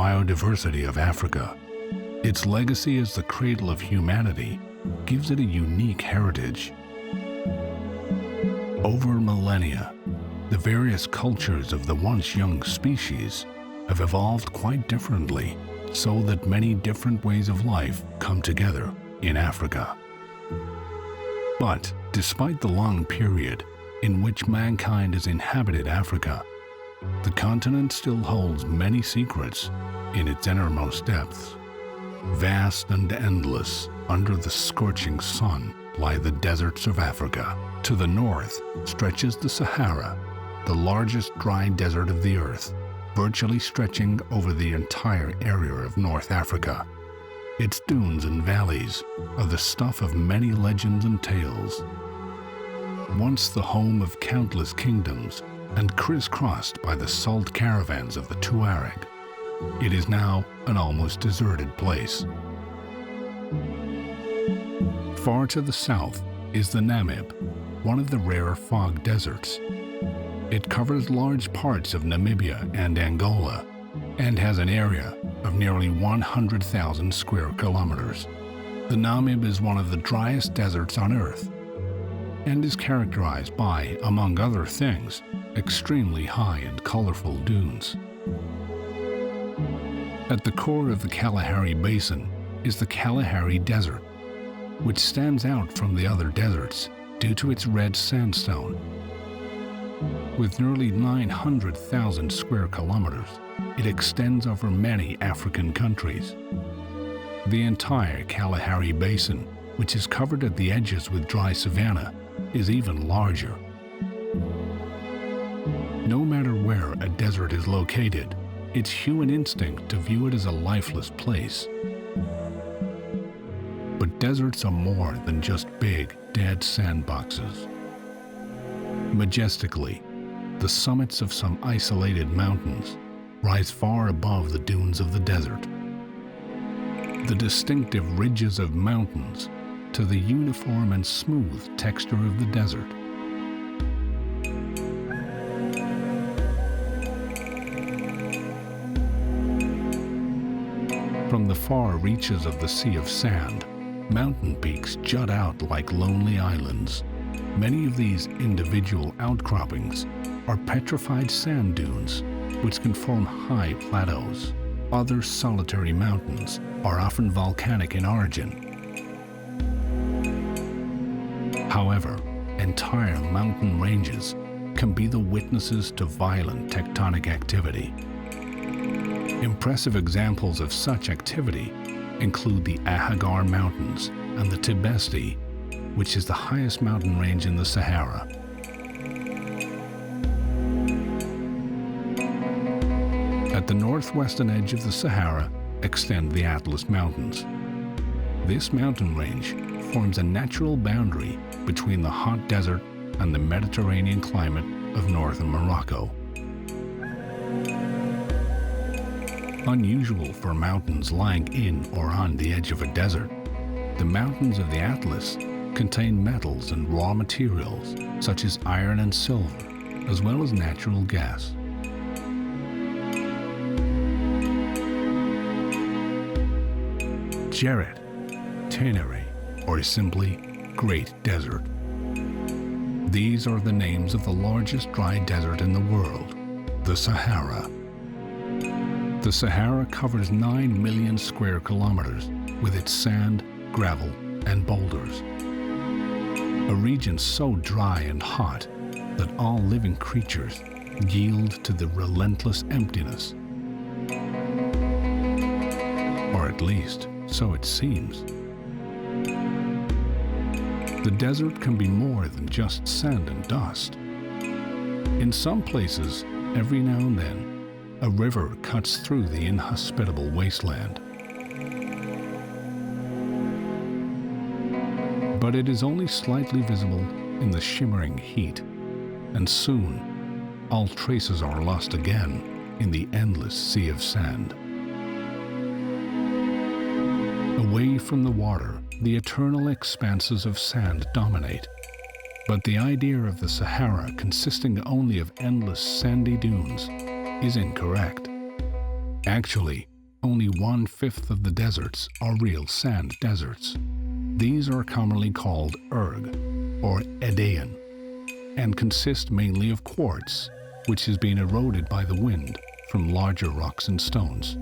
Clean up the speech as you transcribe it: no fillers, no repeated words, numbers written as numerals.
biodiversity of Africa. Its legacy as the cradle of humanity gives it a unique heritage. Over millennia, the various cultures of the once young species have evolved quite differently, so that many different ways of life come together in Africa. But despite the long period in which mankind has inhabited Africa, the continent still holds many secrets in its innermost depths. Vast and endless, under the scorching sun, lie the deserts of Africa. To the north stretches the Sahara, the largest dry desert of the earth, virtually stretching over the entire area of North Africa. Its dunes and valleys are the stuff of many legends and tales. Once the home of countless kingdoms and crisscrossed by the salt caravans of the Tuareg, it is now an almost deserted place. Far to the south is the Namib, one of the rare fog deserts. It covers large parts of Namibia and Angola and has an area of nearly 100,000 square kilometers. The Namib is one of the driest deserts on Earth and is characterized by, among other things, extremely high and colorful dunes. At the core of the Kalahari Basin is the Kalahari Desert, which stands out from the other deserts due to its red sandstone. With nearly 900,000 square kilometers, it extends over many African countries. The entire Kalahari Basin, which is covered at the edges with dry savanna, is even larger. No matter where a desert is located, it's human instinct to view it as a lifeless place. But deserts are more than just big, dead sandboxes. Majestically, the summits of some isolated mountains rise far above the dunes of the desert. The distinctive ridges of mountains to the uniform and smooth texture of the desert. From the far reaches of the Sea of Sand, mountain peaks jut out like lonely islands. Many of these individual outcroppings are petrified sand dunes, which can form high plateaus. Other solitary mountains are often volcanic in origin. However, entire mountain ranges can be the witnesses to violent tectonic activity. Impressive examples of such activity include the Ahagar Mountains and the Tibesti, which is the highest mountain range in the Sahara. At the northwestern edge of the Sahara extend the Atlas Mountains. This mountain range forms a natural boundary between the hot desert and the Mediterranean climate of northern Morocco. Unusual for mountains lying in or on the edge of a desert, the mountains of the Atlas contain metals and raw materials such as iron and silver, as well as natural gas. Jerret, Tenere, or simply Great Desert. These are the names of the largest dry desert in the world, the Sahara. The Sahara covers 9 million square kilometers with its sand, gravel, and boulders. A region so dry and hot that all living creatures yield to the relentless emptiness. Or at least, so it seems. The desert can be more than just sand and dust. In some places, every now and then, a river cuts through the inhospitable wasteland. But it is only slightly visible in the shimmering heat, and soon all traces are lost again in the endless sea of sand. Away from the water, the eternal expanses of sand dominate. But the idea of the Sahara consisting only of endless sandy dunes is incorrect. Actually, Only 1/5 of the deserts are real sand deserts. These are commonly called erg, or Edean, and consist mainly of quartz, which has been eroded by the wind from larger rocks and stones.